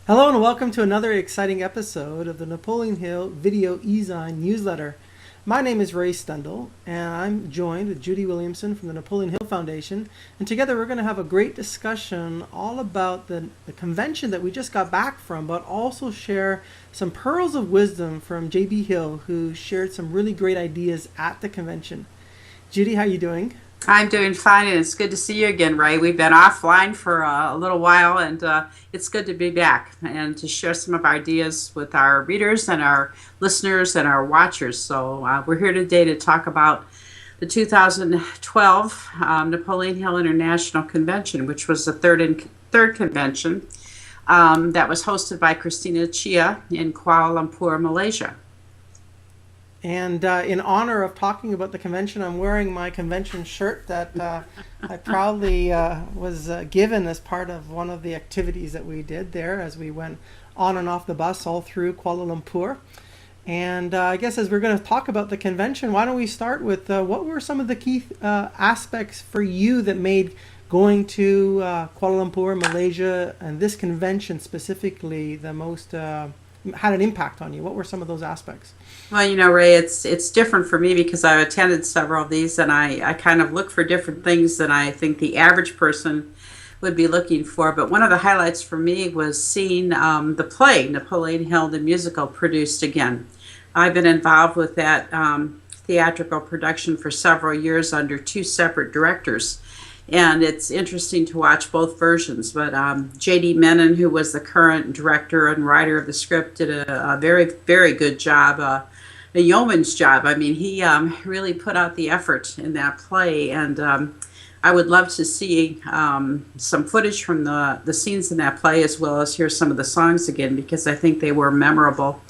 Hello and welcome to another exciting episode of the Napoleon Hill Video E-Zine newsletter. My name is Ray Stendall and I'm joined with Judy Williamson from the Napoleon Hill Foundation, and together we're going to have a great discussion all about the convention that we just got back from, but also share some pearls of wisdom from J.B. Hill, who shared some really great ideas at the convention. Judy, how are you doing? I'm doing fine, and it's good to see you again, Ray. We've been offline for a little while, and it's good to be back and to share some of our ideas with our readers and our listeners and our watchers. So we're here today to talk about the 2012 Napoleon Hill International Convention, which was the third convention that was hosted by Christina Chia in Kuala Lumpur, Malaysia. And in honor of talking about the convention, I'm wearing my convention shirt that I proudly was given as part of one of the activities that we did there as we went on and off the bus all through Kuala Lumpur. And I guess as we're going to talk about the convention, why don't we start with what were some of the key aspects for you that made going to Kuala Lumpur, Malaysia, and this convention specifically the most had an impact on you? What were some of those aspects? Well, Ray, it's different for me because I've attended several of these, and I kind of look for different things than I think the average person would be looking for. But one of the highlights for me was seeing the play, Napoleon Hill, the musical, produced again. I've been involved with that theatrical production for several years under two separate directors. And it's interesting to watch both versions. But J.D. Menon, who was the current director and writer of the script, did a very, very good job, a yeoman's job. I mean, he really put out the effort in that play. And I would love to see some footage from the scenes in that play, as well as hear some of the songs again, because I think they were memorable.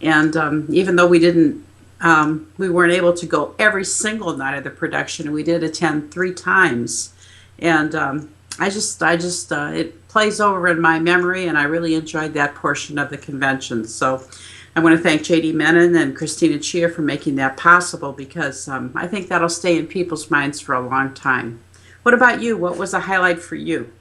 And even though we weren't able to go every single night of the production, we did attend 3 times. And it plays over in my memory, and I really enjoyed that portion of the convention. So I want to thank J.D. Menon and Christina Chia for making that possible, because I think that'll stay in people's minds for a long time. What about you? What was a highlight for you?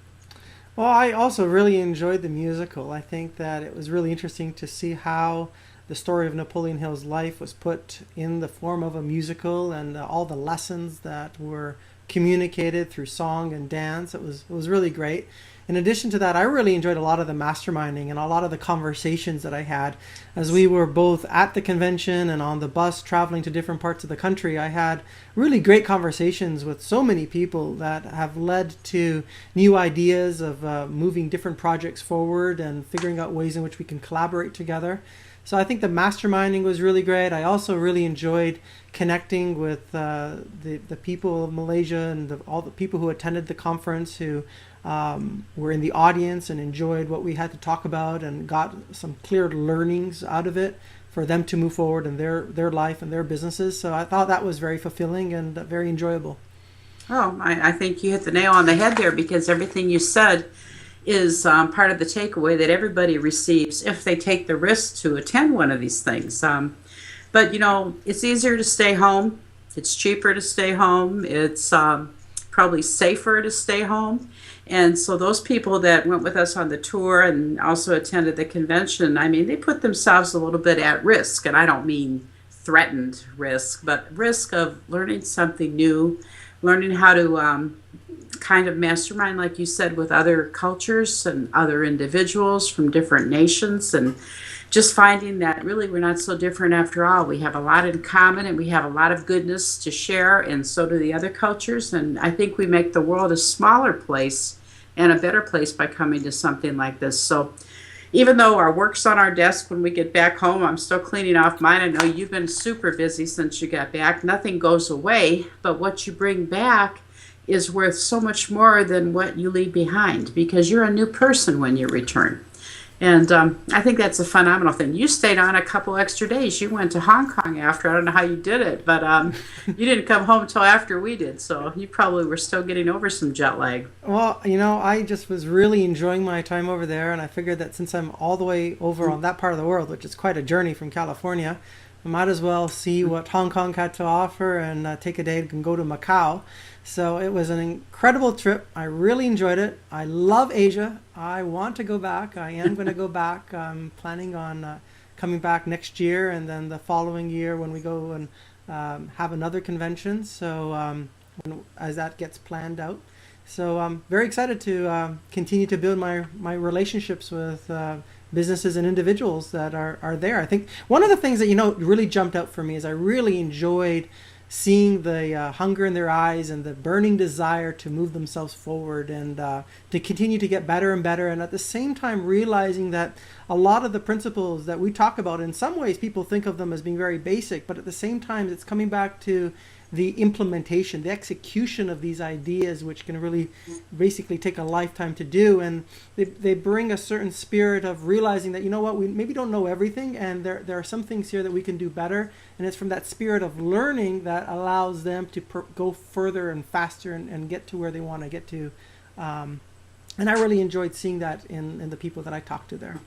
Well, I also really enjoyed the musical. I think that it was really interesting to see how the story of Napoleon Hill's life was put in the form of a musical, and all the lessons that were communicated through song and dance. It was really great. In addition to that, I really enjoyed a lot of the masterminding and a lot of the conversations that I had as we were both at the convention and on the bus traveling to different parts of the country. I had really great conversations with so many people that have led to new ideas of moving different projects forward and figuring out ways in which we can collaborate together. So I think the masterminding was really great. I also really enjoyed connecting with the people of Malaysia and all the people who attended the conference, who were in the audience and enjoyed what we had to talk about and got some clear learnings out of it for them to move forward in their life and their businesses. So I thought that was very fulfilling and very enjoyable. Oh, I think you hit the nail on the head there, because everything you said is part of the takeaway that everybody receives if they take the risk to attend one of these things. But, it's easier to stay home. It's cheaper to stay home. It's probably safer to stay home. And so those people that went with us on the tour and also attended the convention, I mean, they put themselves a little bit at risk. And I don't mean threatened risk, but risk of learning something new, learning how to kind of mastermind, like you said, with other cultures and other individuals from different nations, and just finding that really we're not so different after all. We have a lot in common, and we have a lot of goodness to share, and so do the other cultures. And I think we make the world a smaller place and a better place by coming to something like this. So even though our work's on our desk when we get back home, I'm still cleaning off mine. I know you've been super busy since you got back. Nothing goes away, but what you bring back is worth so much more than what you leave behind, because you're a new person when you return. And I think that's a phenomenal thing. You stayed on a couple extra days. You went to Hong Kong after. I don't know how you did it, but you didn't come home until after we did. So you probably were still getting over some jet lag. Well, I just was really enjoying my time over there. And I figured that since I'm all the way over on that part of the world, which is quite a journey from California, I might as well see what Hong Kong had to offer and take a day and go to Macau. So it was an incredible trip. I really enjoyed it. I love Asia. I want to go back. I am going to go back. I'm planning on coming back next year, and then the following year when we go and have another convention. So as that gets planned out. So I'm very excited to continue to build my relationships with businesses and individuals that are there. I think one of the things that, really jumped out for me is I really enjoyed seeing the hunger in their eyes and the burning desire to move themselves forward and to continue to get better and better. And at the same time, realizing that a lot of the principles that we talk about, in some ways, people think of them as being very basic, but at the same time, it's coming back to the implementation, the execution of these ideas, which can really basically take a lifetime to do. And they bring a certain spirit of realizing that, we maybe don't know everything, and there are some things here that we can do better. And it's from that spirit of learning that allows them to go further and faster and get to where they want to get to. And I really enjoyed seeing that in the people that I talked to there.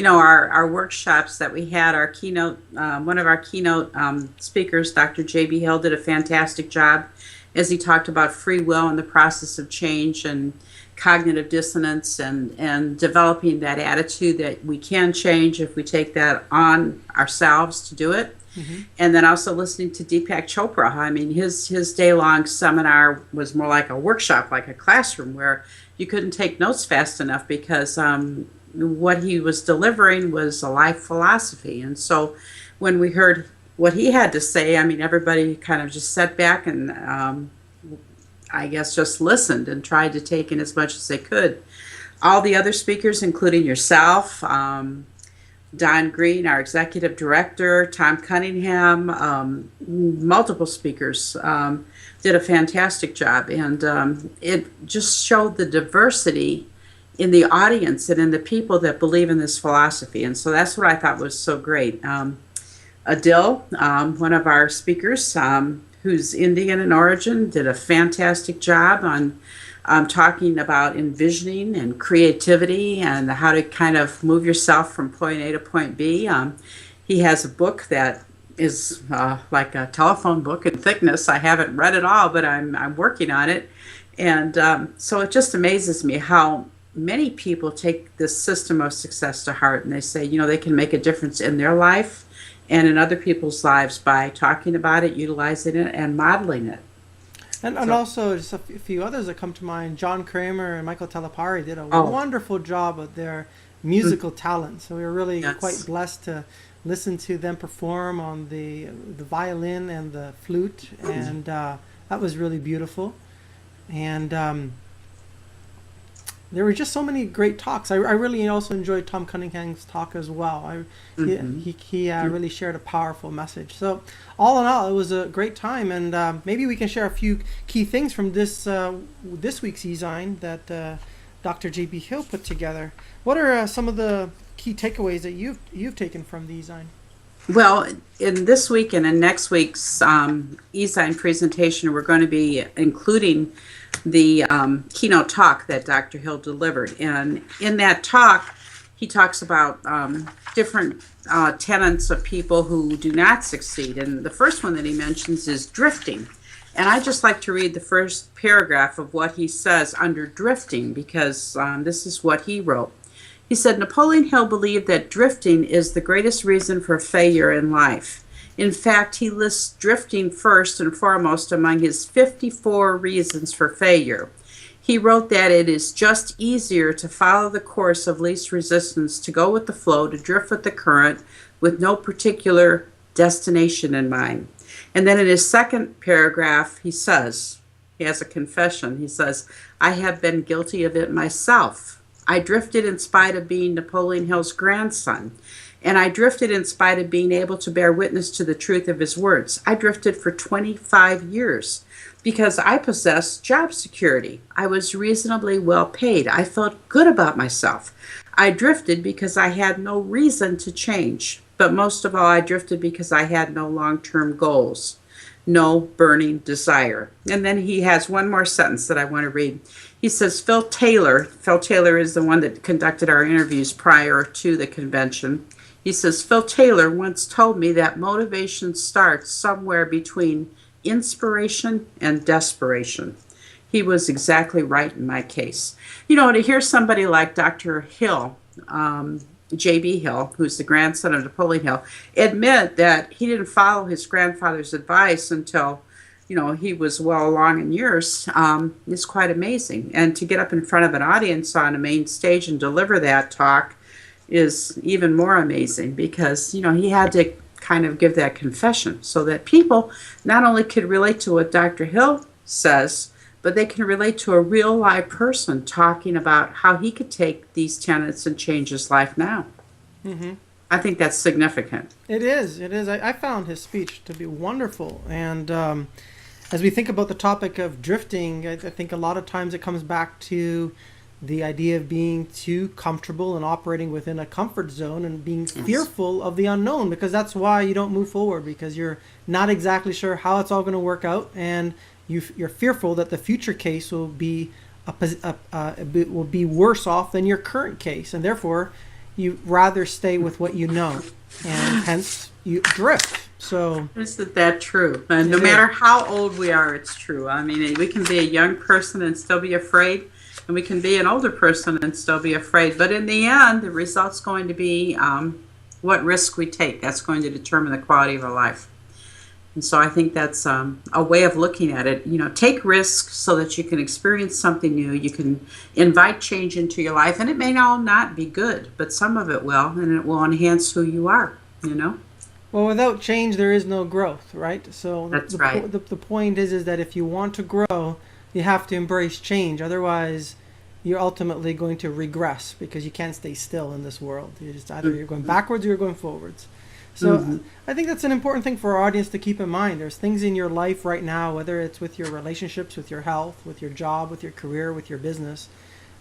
Our workshops that we had, our keynote, one of our keynote speakers, Dr. J.B. Hill, did a fantastic job as he talked about free will and the process of change and cognitive dissonance and developing that attitude that we can change if we take that on ourselves to do it. Mm-hmm. And then also listening to Deepak Chopra. I mean, his day-long seminar was more like a workshop, like a classroom, where you couldn't take notes fast enough because what he was delivering was a life philosophy. And so when we heard what he had to say, I mean, everybody kind of just sat back and I guess just listened and tried to take in as much as they could. All the other speakers, including yourself, Don Green, our executive director, Tom Cunningham, multiple speakers did a fantastic job. And it just showed the diversity in the audience and in the people that believe in this philosophy. And so that's what I thought was so great. Adil, one of our speakers, who's Indian in origin, did a fantastic job on talking about envisioning and creativity and how to kind of move yourself from point A to point B. He has a book that is like a telephone book in thickness. I haven't read it all, but I'm working on it. And so it just amazes me how many people take this system of success to heart, and they say, they can make a difference in their life and in other people's lives by talking about it, utilizing it, and modeling it. And also, just a few others that come to mind, John Kramer and Michael Talapari did a wonderful job of their musical talent. So we were really quite blessed to listen to them perform on the violin and the flute, and that was really beautiful. And there were just so many great talks. I really also enjoyed Tom Cunningham's talk as well. He really shared a powerful message. So all in all, it was a great time, and maybe we can share a few key things from this week's e-zine that Dr. J.B. Hill put together. What are some of the key takeaways that you've taken from the e-zine? Well, in this week and in next week's e-zine presentation, we're going to be including the keynote talk that Dr. Hill delivered. And in that talk, he talks about different tenets of people who do not succeed. And the first one that he mentions is drifting. And I just like to read the first paragraph of what he says under drifting, because this is what he wrote. He said, Napoleon Hill believed that drifting is the greatest reason for failure in life. In fact, he lists drifting first and foremost among his 54 reasons for failure. He wrote that it is just easier to follow the course of least resistance, to go with the flow, to drift with the current, with no particular destination in mind. And then in his second paragraph, he says, he has a confession. He says, I have been guilty of it myself. I drifted in spite of being Napoleon Hill's grandson. And I drifted in spite of being able to bear witness to the truth of his words. I drifted for 25 years because I possessed job security. I was reasonably well paid. I felt good about myself. I drifted because I had no reason to change. But most of all, I drifted because I had no long-term goals, no burning desire. And then he has one more sentence that I want to read. He says, Phil Taylor is the one that conducted our interviews prior to the convention. He says, Phil Taylor once told me that motivation starts somewhere between inspiration and desperation. He was exactly right in my case. You know, to hear somebody like Dr. Hill, J.B. Hill, who's the grandson of Napoleon Hill, admit that he didn't follow his grandfather's advice until, you know, he was well along in years, is quite amazing. And to get up in front of an audience on a main stage and deliver that talk is even more amazing because, you know, he had to kind of give that confession so that people not only could relate to what Dr. Hill says, but they can relate to a real live person talking about how he could take these tenets and change his life now. Mm-hmm. I think that's significant. It is. It is. I found his speech to be wonderful. And as we think about the topic of drifting, I think a lot of times it comes back to the idea of being too comfortable and operating within a comfort zone and being fearful of the unknown, because that's why you don't move forward, because you're not exactly sure how it's all going to work out, and you're fearful that the future case will be worse off than your current case, and therefore you rather stay with what you know, and hence you drift. So isn't that true? And no matter how old we are, it's true. I mean, we can be a young person and still be afraid, and we can be an older person and still be afraid. But in the end, the result's going to be what risk we take. That's going to determine the quality of our life. And so I think that's a way of looking at it. You know, take risks so that you can experience something new. You can invite change into your life, and it may all not be good, but some of it will, and it will enhance who you are, you know? Well, without change, there is no growth, right? So that's right. The point is that if you want to grow, you have to embrace change. Otherwise, you're ultimately going to regress because you can't stay still in this world. You're just either you're going backwards or you're going forwards. So I think that's an important thing for our audience to keep in mind. There's things in your life right now, whether it's with your relationships, with your health, with your job, with your career, with your business,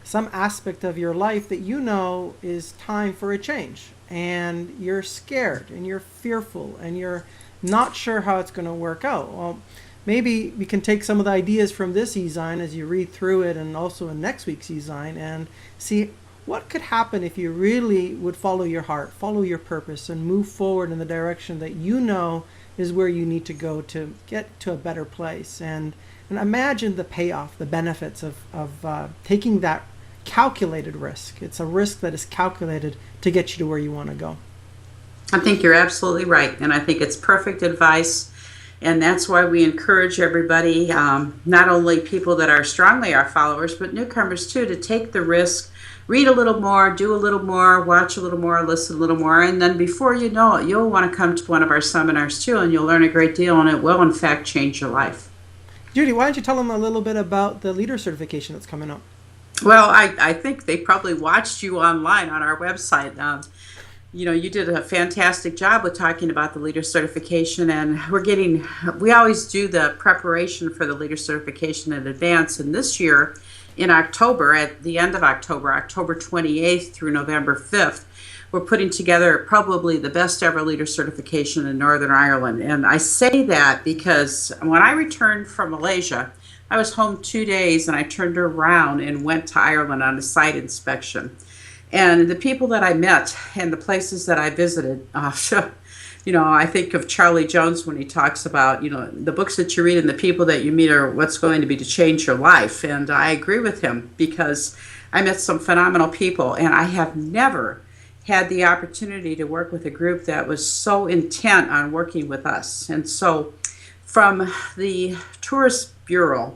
some aspect of your life that you know is time for a change. And you're scared and you're fearful and you're not sure how it's going to work out. Well, maybe we can take some of the ideas from this e-zine as you read through it, and also in next week's e-zine, and see what could happen if you really would follow your heart, follow your purpose, and move forward in the direction that you know is where you need to go to get to a better place. And imagine the payoff, the benefits of taking that calculated risk. It's a risk that is calculated to get you to where you want to go. I think you're absolutely right, and I think it's perfect advice. And that's why we encourage everybody, not only people that are strongly our followers, but newcomers too, to take the risk, read a little more, do a little more, watch a little more, listen a little more, and then before you know it, you'll want to come to one of our seminars too, and you'll learn a great deal, and it will in fact change your life. Judy, why don't you tell them a little bit about the leader certification that's coming up? Well, I think they probably watched you online on our website. You know, you did a fantastic job with talking about the leader certification, and we always do the preparation for the leader certification in advance. And this year, in October, at the end of October, October 28th through November 5th, we're putting together probably the best ever leader certification in Northern Ireland. And I say that because when I returned from Malaysia, I was home 2 days, and I turned around and went to Ireland on a site inspection. And the people that I met and the places that I visited, you know, I think of Charlie Jones when he talks about, you know, the books that you read and the people that you meet are what's going to be to change your life. And I agree with him because I met some phenomenal people, and I have never had the opportunity to work with a group that was so intent on working with us. And so from the Tourist Bureau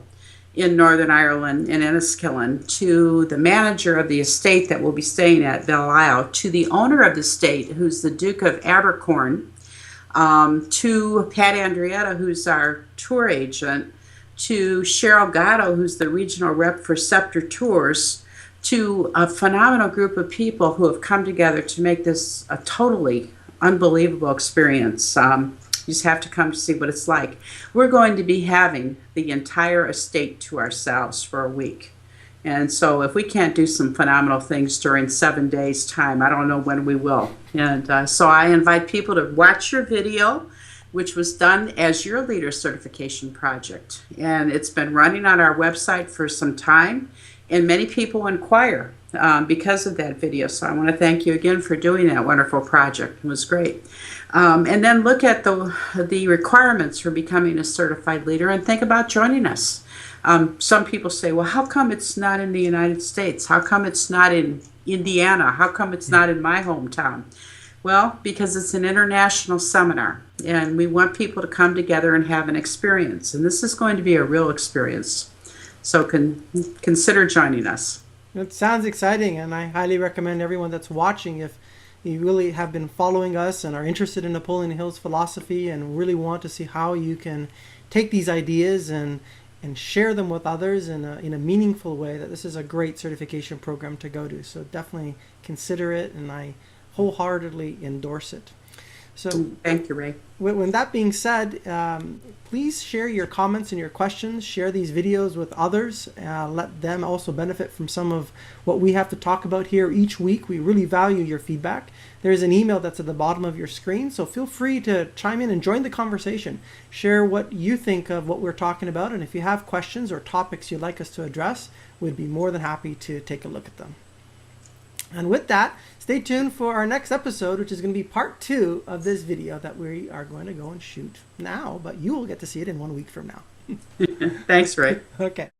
in Northern Ireland, in Enniskillen, to the manager of the estate that we'll be staying at, Belle-Isle, to the owner of the estate, who's the Duke of Abercorn, to Pat Andrietta, who's our tour agent, to Cheryl Gatto, who's the regional rep for Scepter Tours, to a phenomenal group of people who have come together to make this a totally unbelievable experience. You just have to come to see what it's like. We're going to be having the entire estate to ourselves for a week. And so if we can't do some phenomenal things during 7 days' time, I don't know when we will. And so I invite people to watch your video, which was done as your leader certification project. And it's been running on our website for some time, and many people inquire because of that video. So I want to thank you again for doing that wonderful project. It was great. And then look at the requirements for becoming a certified leader and think about joining us. Some people say, well, how come it's not in the United States? How come it's not in Indiana? How come it's not in my hometown? Well, because it's an international seminar, and we want people to come together and have an experience. And this is going to be a real experience. So consider joining us. It sounds exciting, and I highly recommend everyone that's watching, if you really have been following us and are interested in Napoleon Hill's philosophy and really want to see how you can take these ideas and share them with others in a meaningful way, that this is a great certification program to go to. So definitely consider it, and I wholeheartedly endorse it. So thank you, Ray. With that being said, please share your comments and your questions. Share these videos with others. Let them also benefit from some of what we have to talk about here each week. We really value your feedback. There's an email that's at the bottom of your screen, so feel free to chime in and join the conversation. Share what you think of what we're talking about, and if you have questions or topics you'd like us to address, we'd be more than happy to take a look at them. And with that, stay tuned for our next episode, which is going to be part 2 of this video that we are going to go and shoot now, but you will get to see it in 1 week from now. Thanks, Ray. Okay.